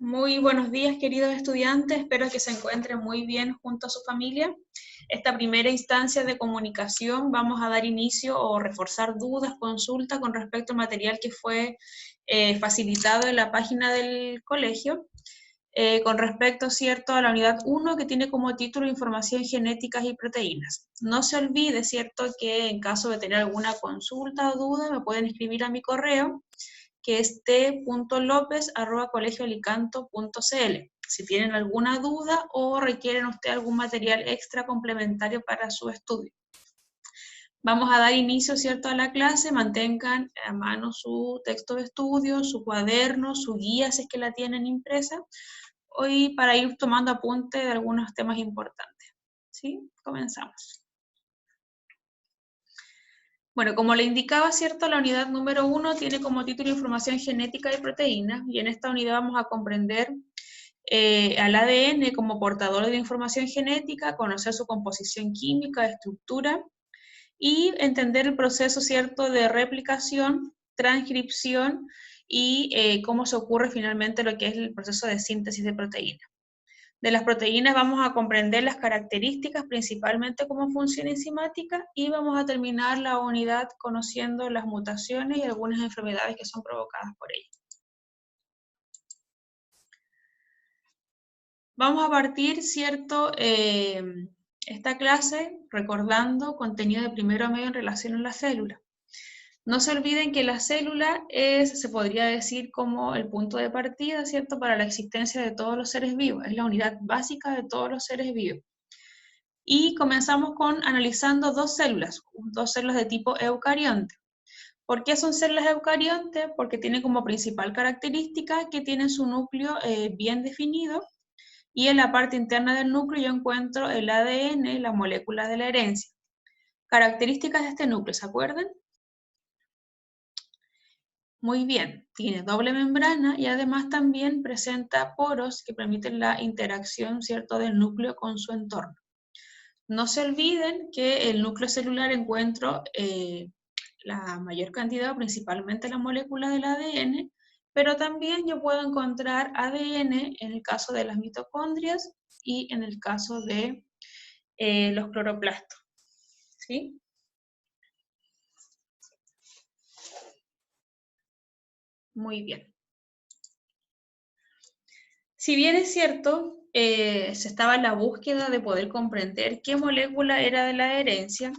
Muy buenos días, queridos estudiantes. Espero que se encuentren muy bien junto a su familia. Esta primera instancia de comunicación vamos a dar inicio o reforzar dudas, consultas con respecto al material que fue facilitado en la página del colegio. Con respecto, ¿cierto?, a la unidad 1 que tiene como título Información genéticas y proteínas. No se olvide, ¿cierto?, que en caso de tener alguna consulta o duda me pueden escribir a mi correo, que es t.lopez@colegioalicanto.cl. Si tienen alguna duda o requieren usted algún material extra complementario para su estudio. Vamos a dar inicio, ¿cierto?, a la clase. Mantengan a mano su texto de estudio, su cuaderno, su guía, si es que la tienen impresa, hoy para ir tomando apunte de algunos temas importantes. ¿Sí? Comenzamos. Bueno, como le indicaba, ¿cierto?, la unidad número 1 tiene como título Información genética y proteínas, y en esta unidad vamos a comprender al ADN como portador de la información genética, conocer su composición química, estructura, y entender el proceso, ¿cierto?, de replicación, transcripción, y cómo se ocurre finalmente lo que es el proceso de síntesis de proteínas. De las proteínas vamos a comprender las características, principalmente como función enzimática, y vamos a terminar la unidad conociendo las mutaciones y algunas enfermedades que son provocadas por ellas. Vamos a partir, ¿cierto?, esta clase recordando contenido de primero a medio en relación a la célula. No se olviden que la célula se podría decir como el punto de partida, ¿cierto?, para la existencia de todos los seres vivos. Es la unidad básica de todos los seres vivos. Y comenzamos analizando dos células de tipo eucarionte. ¿Por qué son células eucariontes? Porque tienen como principal característica que tienen su núcleo bien definido, y en la parte interna del núcleo yo encuentro el ADN, la molécula de la herencia. Características de este núcleo, ¿se acuerdan? Muy bien, tiene doble membrana y además también presenta poros que permiten la interacción, ¿cierto?, del núcleo con su entorno. No se olviden que el núcleo celular encuentro la mayor cantidad, principalmente la molécula del ADN, pero también yo puedo encontrar ADN en el caso de las mitocondrias y en el caso de los cloroplastos. ¿Sí? Muy bien. Si bien es cierto, se estaba en la búsqueda de poder comprender qué molécula era de la herencia,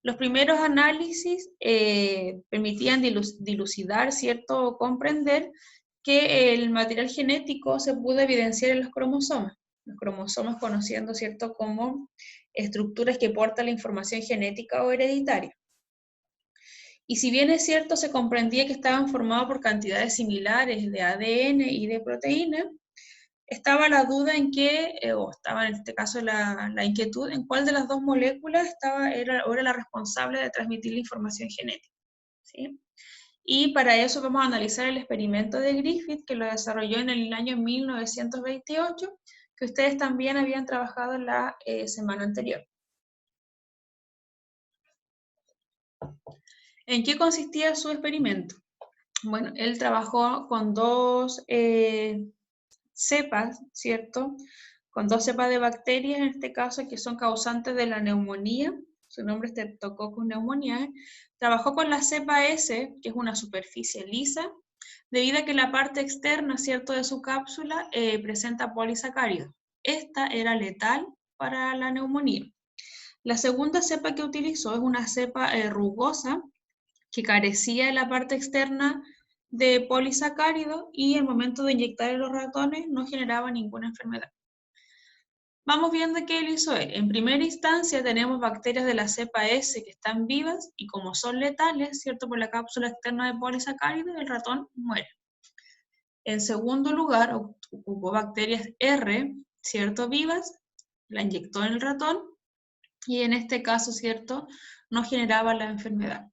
los primeros análisis permitían dilucidar, ¿cierto?, o comprender que el material genético se pudo evidenciar en los cromosomas conociendo, ¿cierto?, como estructuras que portan la información genética o hereditaria. Y si bien es cierto, se comprendía que estaban formados por cantidades similares de ADN y de proteína, estaba la duda en qué, o estaba en este caso la inquietud en cuál de las dos moléculas era la responsable de transmitir la información genética. ¿Sí? Y para eso vamos a analizar el experimento de Griffith, que lo desarrolló en el año 1928, que ustedes también habían trabajado en la semana anterior. ¿En qué consistía su experimento? Bueno, él trabajó con dos cepas, ¿cierto?, con dos cepas de bacterias, en este caso, que son causantes de la neumonía. Su nombre es Streptococcus pneumoniae. Trabajó con la cepa S, que es una superficie lisa, debido a que la parte externa, ¿cierto?, de su cápsula presenta polisacáridos. Esta era letal para la neumonía. La segunda cepa que utilizó es una cepa rugosa, que carecía de la parte externa de polisacárido, y el momento de inyectar en los ratones no generaba ninguna enfermedad. Vamos viendo qué él hizo él. En primera instancia tenemos bacterias de la cepa S que están vivas y como son letales, ¿cierto?, por la cápsula externa de polisacárido, el ratón muere. En segundo lugar, ocupó bacterias R, ¿cierto?, vivas, la inyectó en el ratón y en este caso, ¿cierto?, no generaba la enfermedad.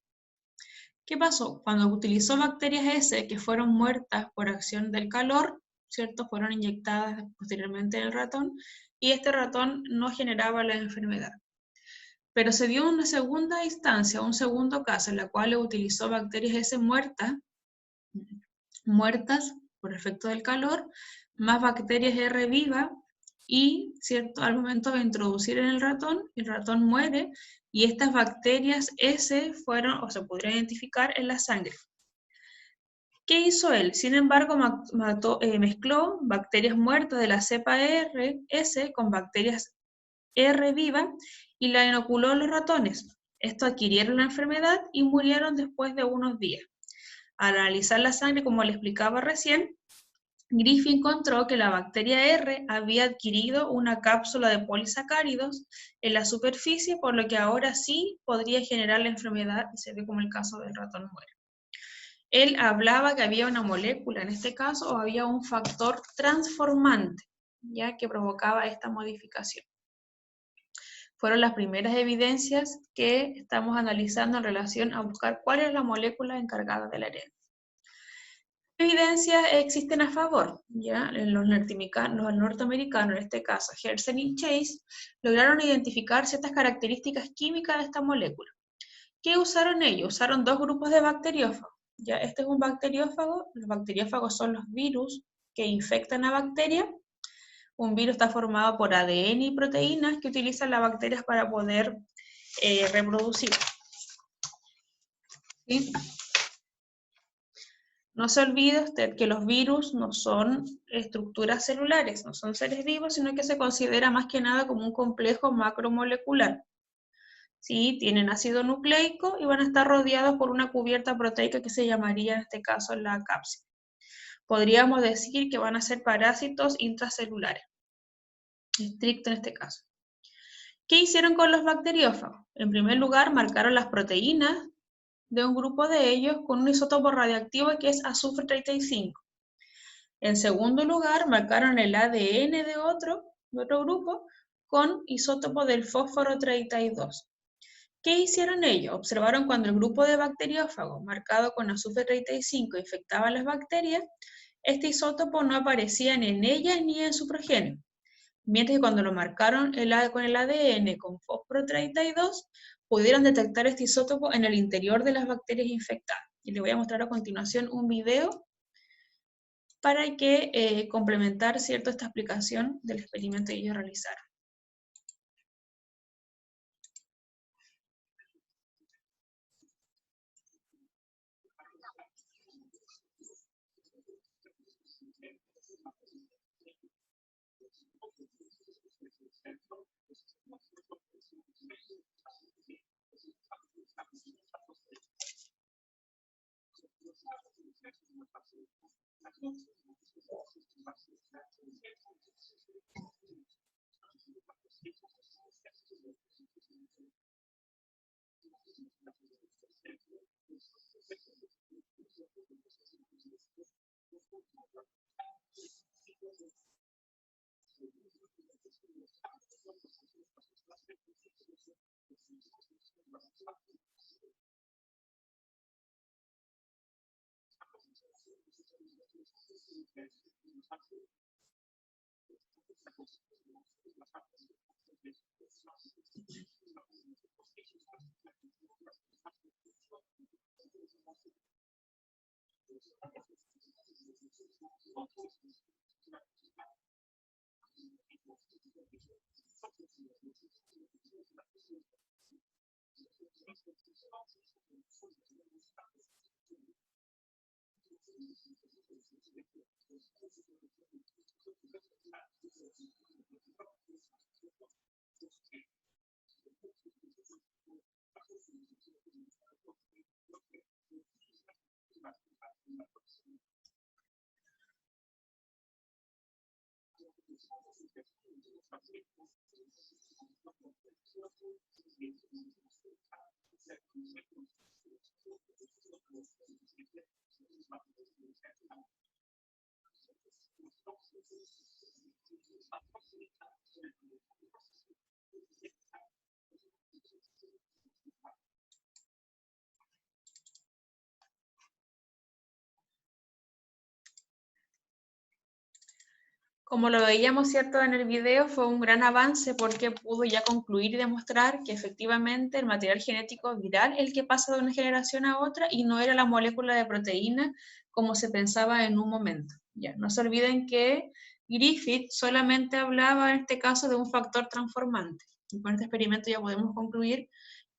¿Qué pasó? Cuando utilizó bacterias S que fueron muertas por acción del calor, ¿cierto?, fueron inyectadas posteriormente en el ratón, y este ratón no generaba la enfermedad. Pero se dio una segunda instancia, un segundo caso, en la cual utilizó bacterias S muertas por efecto del calor, más bacterias R viva y, ¿cierto?, al momento de introducir en el ratón muere y estas bacterias S fueron, o se pudieron identificar en la sangre. ¿Qué hizo él? Sin embargo, mezcló bacterias muertas de la cepa S con bacterias R viva y la inoculó a los ratones. Estos adquirieron la enfermedad y murieron después de unos días. Al analizar la sangre, como le explicaba recién, Griffith encontró que la bacteria R había adquirido una cápsula de polisacáridos en la superficie, por lo que ahora sí podría generar la enfermedad, y se ve como el caso del ratón muere. Él hablaba que había una molécula, en este caso, o había un factor transformante, ya que provocaba esta modificación. Fueron las primeras evidencias que estamos analizando en relación a buscar cuál es la molécula encargada de la herencia. ¿Qué evidencias existen a favor? ¿Ya? Los norteamericanos, en este caso Hershey y Chase, lograron identificar ciertas características químicas de esta molécula. ¿Qué usaron ellos? Usaron dos grupos de bacteriófagos. ¿Ya? Este es un bacteriófago. Los bacteriófagos son los virus que infectan a bacterias. Un virus está formado por ADN y proteínas que utilizan las bacterias para poder reproducir. ¿Sí? No se olvide usted que los virus no son estructuras celulares, no son seres vivos, sino que se considera más que nada como un complejo macromolecular. ¿Sí? Tienen ácido nucleico y van a estar rodeados por una cubierta proteica que se llamaría en este caso la cápside. Podríamos decir que van a ser parásitos intracelulares, estricto en este caso. ¿Qué hicieron con los bacteriófagos? En primer lugar, marcaron las proteínas de un grupo de ellos con un isótopo radioactivo que es azufre 35. En segundo lugar, marcaron el ADN de otro grupo con isótopo del fósforo 32. ¿Qué hicieron ellos? Observaron cuando el grupo de bacteriófagos marcado con azufre 35 infectaba a las bacterias, este isótopo no aparecía ni en ellas ni en su progenie. Mientras que cuando lo marcaron con el ADN con fósforo 32, pudieron detectar este isótopo en el interior de las bacterias infectadas. Y les voy a mostrar a continuación un video para que complementar, ¿cierto?, esta explicación del experimento que ellos realizaron. Como lo veíamos, ¿cierto?, en el video, fue un gran avance porque pudo ya concluir y demostrar que efectivamente el material genético viral es el que pasa de una generación a otra y no era la molécula de proteína como se pensaba en un momento. Ya, no se olviden que Griffith solamente hablaba en este caso de un factor transformante. Y con este experimento ya podemos concluir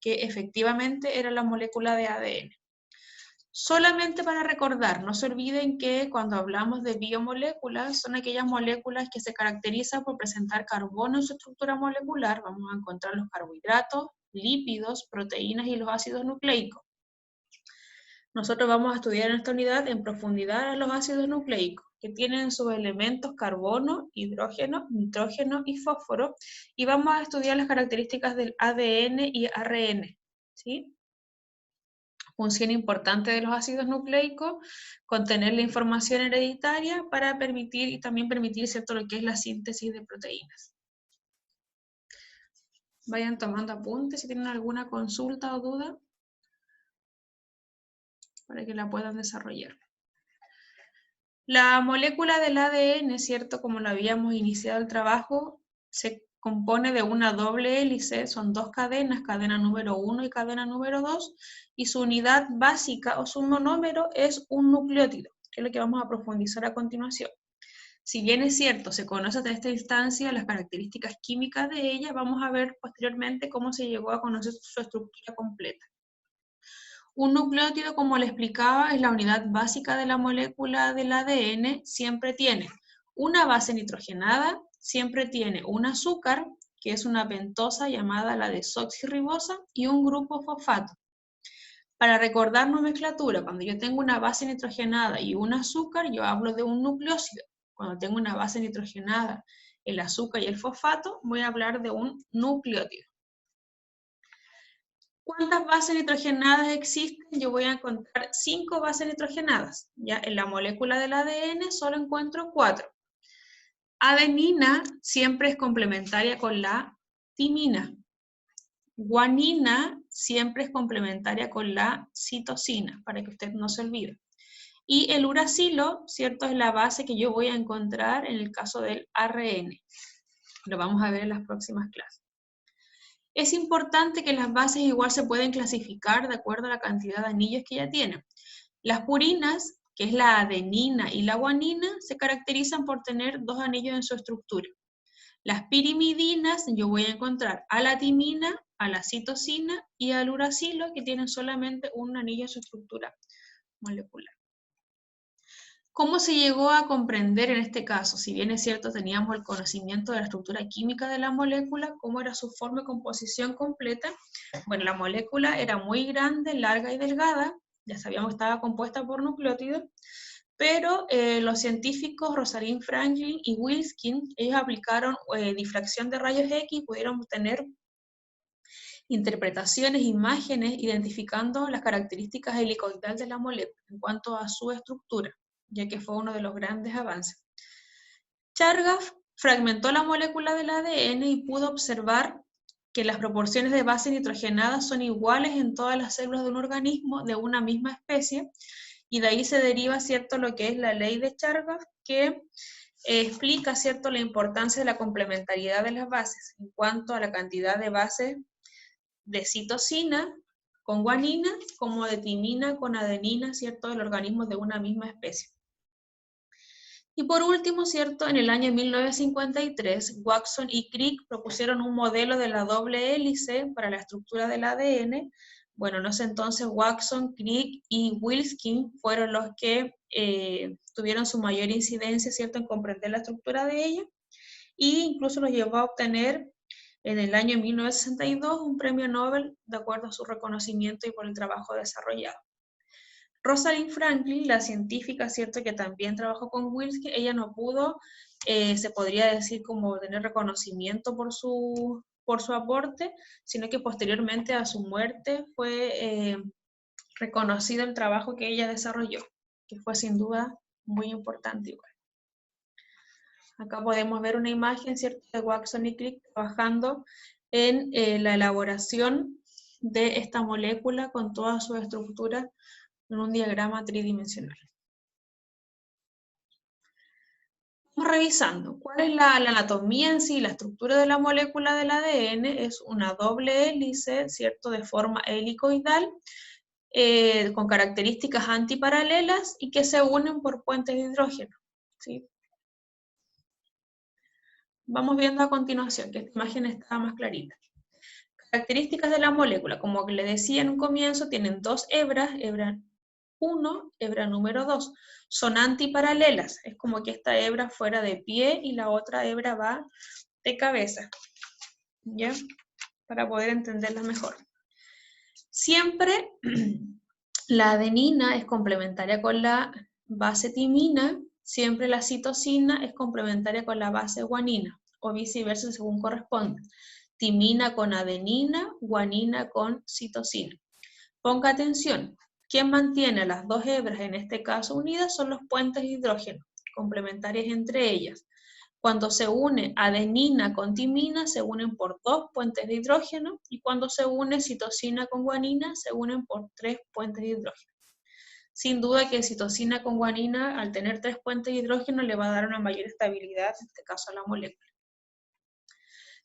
que efectivamente era la molécula de ADN. Solamente para recordar, no se olviden que cuando hablamos de biomoléculas, son aquellas moléculas que se caracterizan por presentar carbono en su estructura molecular. Vamos a encontrar los carbohidratos, lípidos, proteínas y los ácidos nucleicos. Nosotros vamos a estudiar en esta unidad en profundidad a los ácidos nucleicos, que tienen sus elementos carbono, hidrógeno, nitrógeno y fósforo, y vamos a estudiar las características del ADN y ARN, ¿sí? Función importante de los ácidos nucleicos, contener la información hereditaria para permitir y también permitir, ¿cierto?, lo que es la síntesis de proteínas. Vayan tomando apuntes si tienen alguna consulta o duda para que la puedan desarrollar. La molécula del ADN, ¿cierto?, como lo habíamos iniciado el trabajo, se compone de una doble hélice, son dos cadenas, cadena número 1 y cadena número 2, y su unidad básica o su monómero es un nucleótido, que es lo que vamos a profundizar a continuación. Si bien es cierto, se conoce hasta esta instancia las características químicas de ella, vamos a ver posteriormente cómo se llegó a conocer su estructura completa. Un nucleótido, como le explicaba, es la unidad básica de la molécula del ADN, siempre tiene una base nitrogenada, siempre tiene un azúcar, que es una pentosa llamada la desoxirribosa, y un grupo fosfato. Para recordar nomenclatura, cuando yo tengo una base nitrogenada y un azúcar, yo hablo de un nucleósido. Cuando tengo una base nitrogenada, el azúcar y el fosfato, voy a hablar de un nucleótido. ¿Cuántas bases nitrogenadas existen? Yo voy a encontrar 5 bases nitrogenadas. Ya en la molécula del ADN solo encuentro 4. Adenina siempre es complementaria con la timina. Guanina siempre es complementaria con la citosina, para que usted no se olvide. Y el uracilo, ¿cierto?, es la base que yo voy a encontrar en el caso del ARN. Lo vamos a ver en las próximas clases. Es importante que las bases igual se pueden clasificar de acuerdo a la cantidad de anillos que ya tienen. Las purinas, que es la adenina y la guanina, se caracterizan por tener 2 anillos en su estructura. Las pirimidinas, yo voy a encontrar a la timina, a la citosina y al uracilo, que tienen solamente un anillo en su estructura molecular. ¿Cómo se llegó a comprender en este caso? Si bien es cierto, teníamos el conocimiento de la estructura química de la molécula, cómo era su forma y composición completa. Bueno, la molécula era muy grande, larga y delgada, ya sabíamos que estaba compuesta por nucleótidos, pero los científicos Rosalind Franklin y Wilson, ellos aplicaron difracción de rayos X y pudieron obtener interpretaciones, imágenes, identificando las características helicoidales de la molécula en cuanto a su estructura, ya que fue uno de los grandes avances. Chargaff fragmentó la molécula del ADN y pudo observar que las proporciones de bases nitrogenadas son iguales en todas las células de un organismo de una misma especie, y de ahí se deriva, ¿cierto?, lo que es la ley de Chargaff, que explica, ¿cierto?, la importancia de la complementariedad de las bases en cuanto a la cantidad de bases de citosina con guanina, como de timina con adenina, ¿cierto?, del organismo de una misma especie. Y por último, ¿cierto?, en el año 1953, Watson y Crick propusieron un modelo de la doble hélice para la estructura del ADN. Bueno, en ese entonces Watson, Crick y Wilson fueron los que tuvieron su mayor incidencia, ¿cierto?, en comprender la estructura de ella, e incluso los llevó a obtener en el año 1962 un premio Nobel de acuerdo a su reconocimiento y por el trabajo desarrollado. Rosalind Franklin, la científica, ¿cierto?, que también trabajó con Wilson, ella no pudo, se podría decir, como tener reconocimiento por su aporte, sino que posteriormente a su muerte fue reconocido el trabajo que ella desarrolló, que fue sin duda muy importante igual. Acá podemos ver una imagen, ¿cierto?, de Watson y Crick trabajando en la elaboración de esta molécula con toda su estructura en un diagrama tridimensional. Vamos revisando. ¿Cuál es la anatomía en sí? La estructura de la molécula del ADN es una doble hélice, ¿cierto?, de forma helicoidal, con características antiparalelas y que se unen por puentes de hidrógeno. ¿sí? Vamos viendo a continuación, que esta imagen está más clarita. Características de la molécula, como le decía en un comienzo, tienen dos hebras, hebra 1, hebra número 2. Son antiparalelas, es como que esta hebra fuera de pie y la otra hebra va de cabeza, ¿ya? Para poder entenderla mejor. Siempre la adenina es complementaria con la base timina, siempre la citosina es complementaria con la base guanina, o viceversa según corresponda. Timina con adenina, guanina con citosina. Ponga atención, quien mantiene las dos hebras en este caso unidas son los puentes de hidrógeno, complementarias entre ellas. Cuando se une adenina con timina, se unen por 2 puentes de hidrógeno, y cuando se une citosina con guanina, se unen por 3 puentes de hidrógeno. Sin duda que citosina con guanina, al tener 3 puentes de hidrógeno, le va a dar una mayor estabilidad, en este caso a la molécula.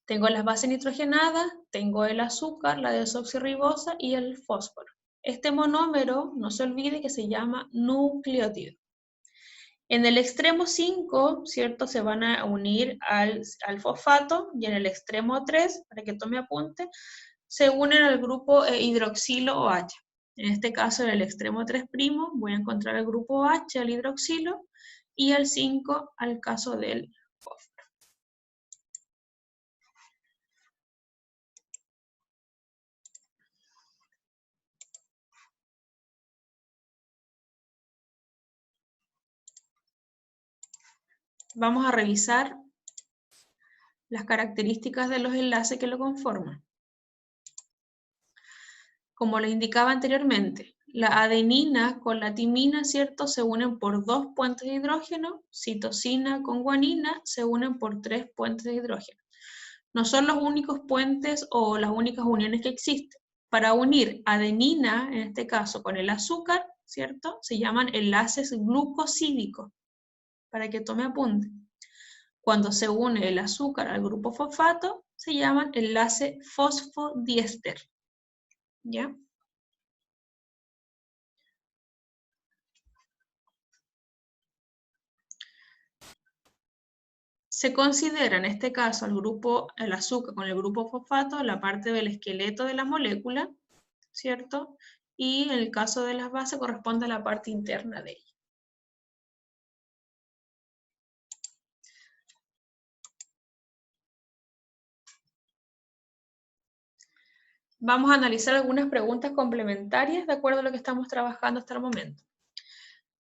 Tengo las bases nitrogenadas, tengo el azúcar, la desoxirribosa y el fósforo. Este monómero, no se olvide que se llama nucleótido. En el extremo 5, ¿cierto? Se van a unir al fosfato, y en el extremo 3, para que tome apunte, se unen al grupo hidroxilo OH. En este caso, en el extremo 3' voy a encontrar el grupo OH al hidroxilo y al 5 al caso del fósforo. Vamos a revisar las características de los enlaces que lo conforman. Como les indicaba anteriormente, la adenina con la timina, ¿cierto?, se unen por 2 puentes de hidrógeno, citosina con guanina se unen por 3 puentes de hidrógeno. No son los únicos puentes o las únicas uniones que existen. Para unir adenina, en este caso, con el azúcar, ¿cierto?, se llaman enlaces glucosídicos, para que tome apunte. Cuando se une el azúcar al grupo fosfato, se llaman enlace fosfodiéster. ¿Ya? Se considera en este caso el azúcar con el grupo fosfato la parte del esqueleto de la molécula, ¿cierto? Y en el caso de las bases corresponde a la parte interna de ella. Vamos a analizar algunas preguntas complementarias de acuerdo a lo que estamos trabajando hasta el momento.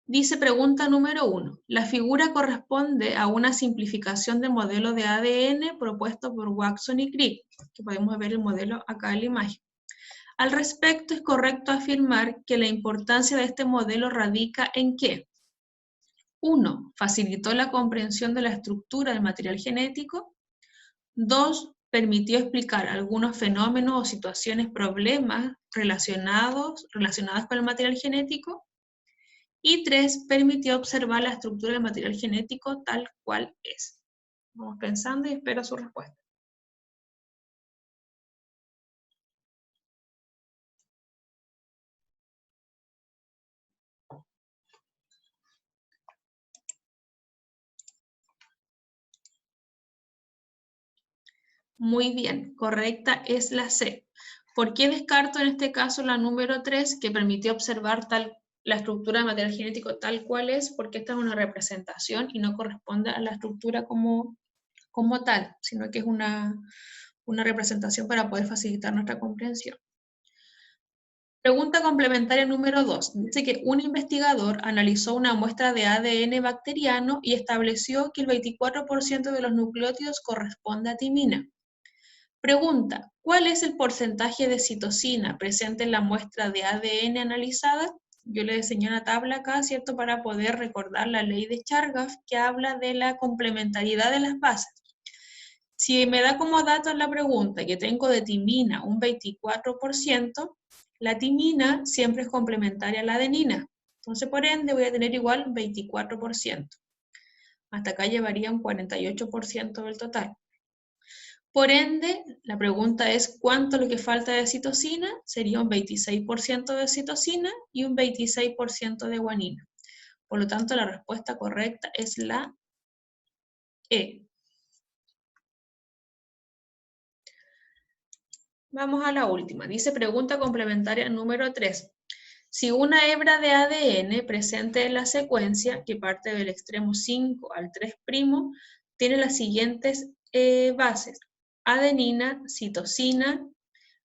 Dice pregunta número 1. La figura corresponde a una simplificación del modelo de ADN propuesto por Watson y Crick, que podemos ver el modelo acá en la imagen. Al respecto, es correcto afirmar que la importancia de este modelo radica en que 1. Facilitó la comprensión de la estructura del material genético. 2. Permitió explicar algunos fenómenos o situaciones, problemas relacionadas con el material genético. Y 3. Permitió observar la estructura del material genético tal cual es. Vamos pensando y espero su respuesta. Muy bien, correcta es la C. ¿Por qué descarto en este caso la número 3, que permitió observar la estructura del material genético tal cual es? Porque esta es una representación y no corresponde a la estructura como tal, sino que es una representación para poder facilitar nuestra comprensión. Pregunta complementaria número 2. Dice que un investigador analizó una muestra de ADN bacteriano y estableció que el 24% de los nucleótidos corresponde a timina. Pregunta, ¿cuál es el porcentaje de citosina presente en la muestra de ADN analizada? Yo le enseñé una tabla acá, ¿cierto?, para poder recordar la ley de Chargaff, que habla de la complementariedad de las bases. Si me da como dato en la pregunta que tengo de timina un 24%, la timina siempre es complementaria a la adenina. Entonces, por ende, voy a tener igual 24%. Hasta acá llevaría un 48% del total. Por ende, la pregunta es ¿cuánto lo que falta de citosina? Sería un 26% de citosina y un 26% de guanina. Por lo tanto, la respuesta correcta es la E. Vamos a la última. Dice pregunta complementaria número 3. Si una hebra de ADN presente en la secuencia, que parte del extremo 5 al 3', tiene las siguientes bases: adenina, citosina,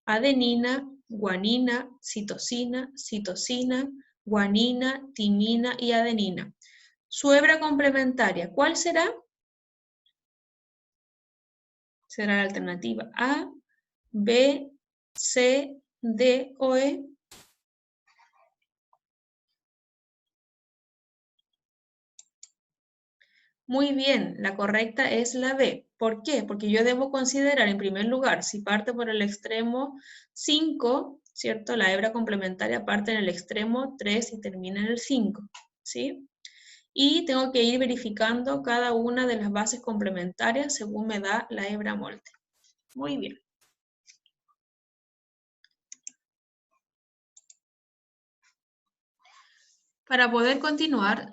adenina, guanina, citosina, citosina, guanina, timina y adenina. Su hebra complementaria, ¿cuál será? Será la alternativa A, B, C, D o E. Muy bien, la correcta es la B. ¿Por qué? Porque yo debo considerar en primer lugar, si parte por el extremo 5, ¿cierto? La hebra complementaria parte en el extremo 3 y termina en el 5, ¿sí? Y tengo que ir verificando cada una de las bases complementarias según me da la hebra Molte. Muy bien. Para poder continuar,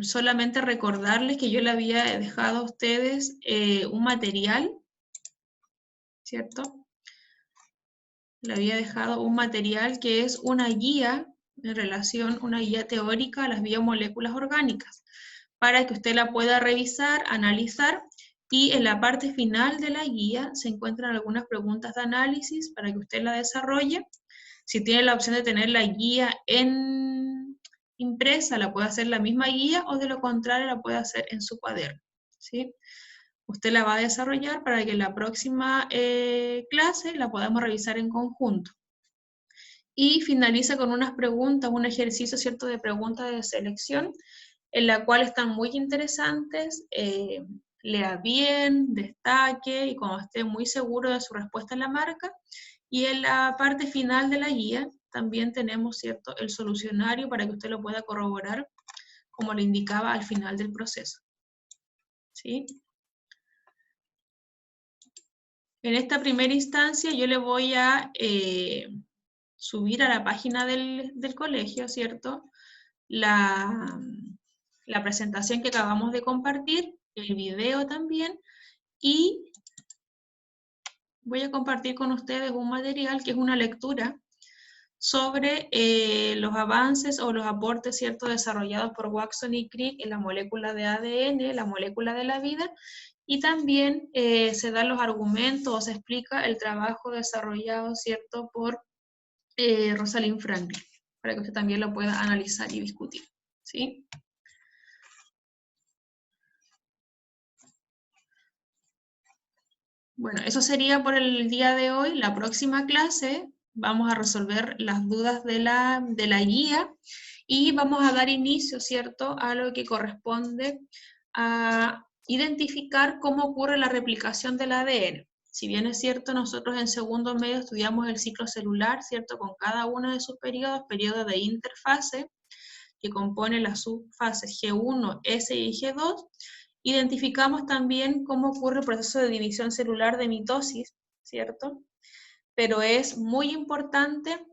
solamente recordarles que yo le había dejado a ustedes un material, ¿cierto? Le había dejado un material que es una guía en relación, una guía teórica a las biomoléculas orgánicas, para que usted la pueda revisar, analizar, y en la parte final de la guía se encuentran algunas preguntas de análisis para que usted la desarrolle. Si tiene la opción de tener la guía en impresa, la puede hacer la misma guía, o de lo contrario la puede hacer en su cuaderno, ¿sí? Usted la va a desarrollar para que en la próxima clase la podamos revisar en conjunto. Y finaliza con unas preguntas, un ejercicio, ¿cierto?, de preguntas de selección, en la cual están muy interesantes. Lea bien, destaque, y cuando esté muy seguro de su respuesta la marca. Y en la parte final de la guía también tenemos, ¿cierto?, el solucionario para que usted lo pueda corroborar, como le indicaba al final del proceso, ¿sí? En esta primera instancia yo le voy a subir a la página del colegio, ¿cierto?, la presentación que acabamos de compartir, el video también, y voy a compartir con ustedes un material que es una lectura sobre los avances o los aportes, ¿cierto?, desarrollados por Watson y Crick en la molécula de ADN, la molécula de la vida, y también se dan los argumentos o se explica el trabajo desarrollado, ¿cierto?, por Rosalind Franklin, para que usted también lo pueda analizar y discutir, ¿sí? Bueno, eso sería por el día de hoy. La próxima clase vamos a resolver las dudas de la guía y vamos a dar inicio, ¿cierto?, a lo que corresponde a identificar cómo ocurre la replicación del ADN. Si bien es cierto, nosotros en segundo medio estudiamos el ciclo celular, ¿cierto?, con cada uno de sus periodos de interfase, que compone las subfases G1, S y G2, identificamos también cómo ocurre el proceso de división celular de mitosis, ¿cierto? Pero es muy importante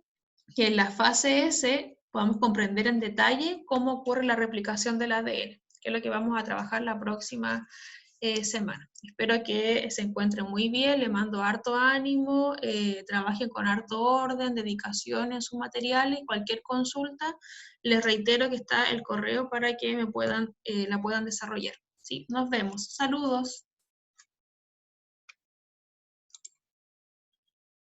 que en la fase S podamos comprender en detalle cómo ocurre la replicación del ADN, que es lo que vamos a trabajar la próxima semana. Espero que se encuentren muy bien, le mando harto ánimo, trabajen con harto orden, dedicación en sus materiales, cualquier consulta, les reitero que está el correo para que me la puedan desarrollar. Sí, nos vemos. Saludos.